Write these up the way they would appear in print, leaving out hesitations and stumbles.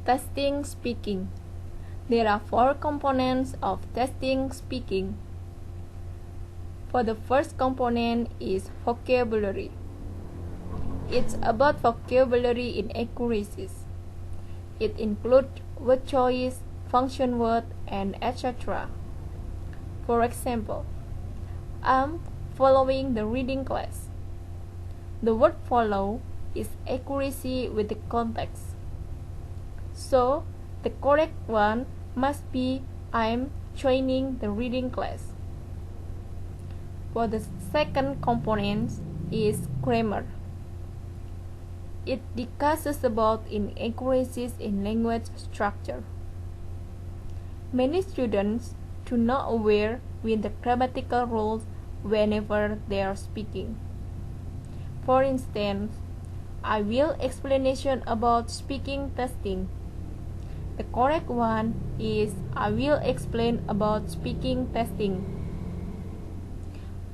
Testing speaking. There are 4 components of testing speaking. For the first component is vocabulary. It's about vocabulary inaccuracies. It includes word choice, function word, and etc. For example, I'm following the reading class. The word follow is accuracy with the context. So, the correct one must be I'm joining the reading class. For the second component is grammar. It discusses about inaccuracies in language structure. Many students do not aware with the grammatical rules whenever they are speaking. For instance, I will explanation about speaking testing. The correct one is I will explain about speaking testing.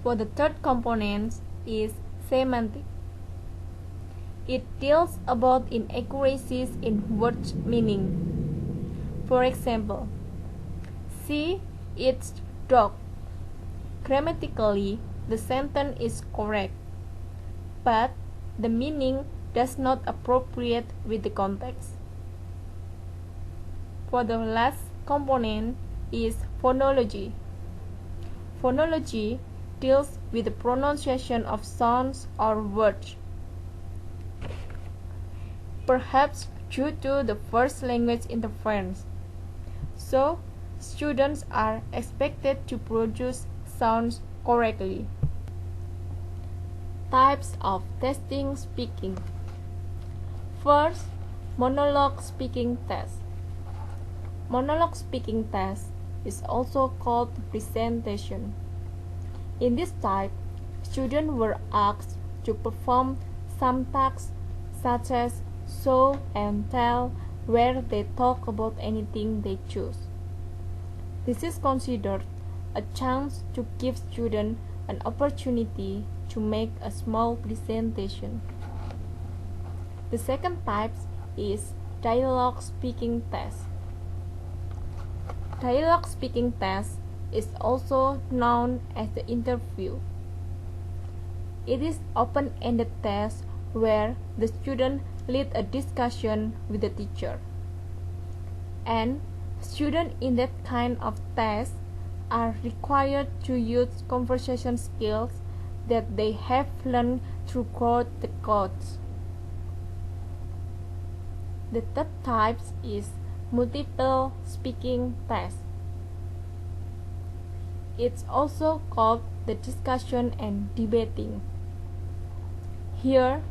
For the third component is semantic. It deals about inaccuracies in word meaning. For example, she eats dog. Grammatically, the sentence is correct, but the meaning does not appropriate with the context. For the last component is phonology. Phonology deals with the pronunciation of sounds or words. Perhaps due to the first language interference, so students are expected to produce sounds correctly. Types of testing speaking. First, monologue speaking test. Monologue speaking test is also called presentation. In this type, students were asked to perform some tasks such as show and tell, where they talk about anything they choose. This is considered a chance to give students an opportunity to make a small presentation. The second type is dialogue speaking test. Dialogue speaking test is also known as the interview. It is open-ended test where the student lead a discussion with the teacher. And students in that kind of test are required to use conversation skills that they have learned throughout the course. The third type is multiple speaking test. It's also called the discussion and debating. Here,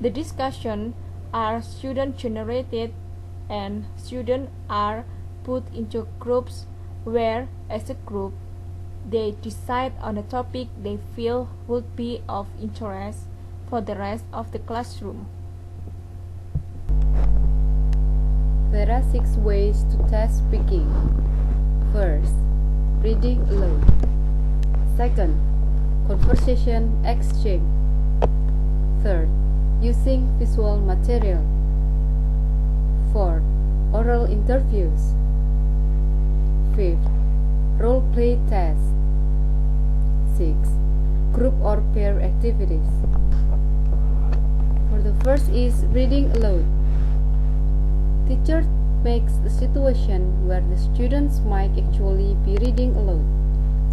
the discussion are student generated and students are put into groups where, as a group, they decide on a topic they feel would be of interest for the rest of the classroom. There are 6 ways to test speaking. First, reading aloud. Second, conversation exchange. Third, using visual material. Fourth, oral interviews. Fifth, role play test. 6. Group or pair activities. For the first is reading aloud. Teacher makes a situation where the students might actually be reading aloud,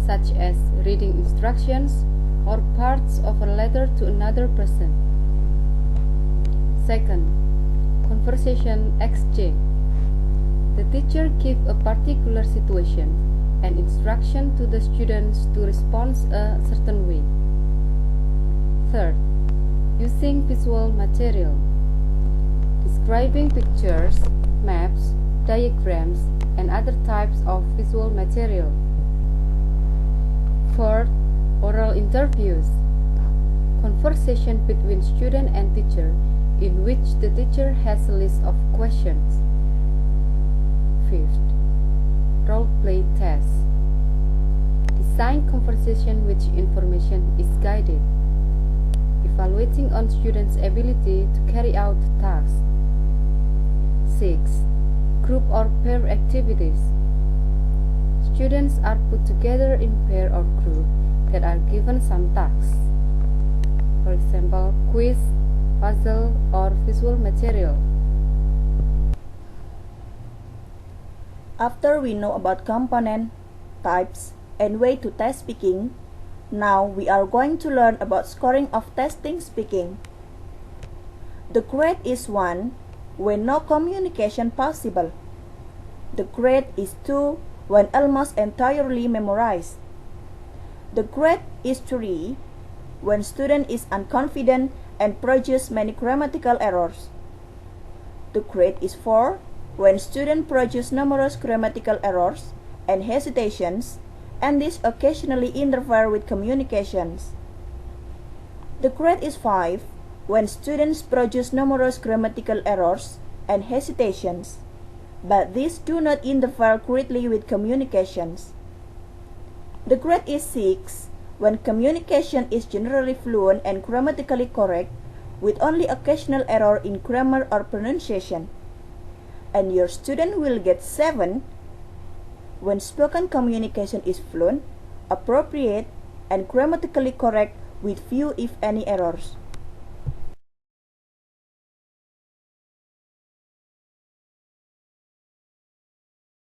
such as reading instructions or parts of a letter to another person. Second, conversation exchange. The teacher gives a particular situation and instruction to the students to respond a certain way. Third, using visual material. Describing pictures, maps, diagrams, and other types of visual material. Fourth, oral interviews. Conversation between student and teacher in which the teacher has a list of questions. Fifth, role play test. Design conversation which information is guided, evaluating on students' ability to carry out the task. 6. group or pair activities. Students are put together in pair or group that are given some tasks. For example, quiz, puzzle, or visual material. After we know about component, types, and way to test speaking, now we are going to learn about scoring of testing speaking. The grade is 1 when no communication possible. The grade is 2 when almost entirely memorized. The grade is 3 when student is unconfident and produce many grammatical errors. The grade is 4 when student produce numerous grammatical errors and hesitations, and this occasionally interfere with communications. The grade is 5 when students produce numerous grammatical errors and hesitations, but these do not interfere greatly with communications. The grade is 6 when communication is generally fluent and grammatically correct, with only occasional error in grammar or pronunciation. And your student will get 7 when spoken communication is fluent, appropriate, and grammatically correct with few if any errors.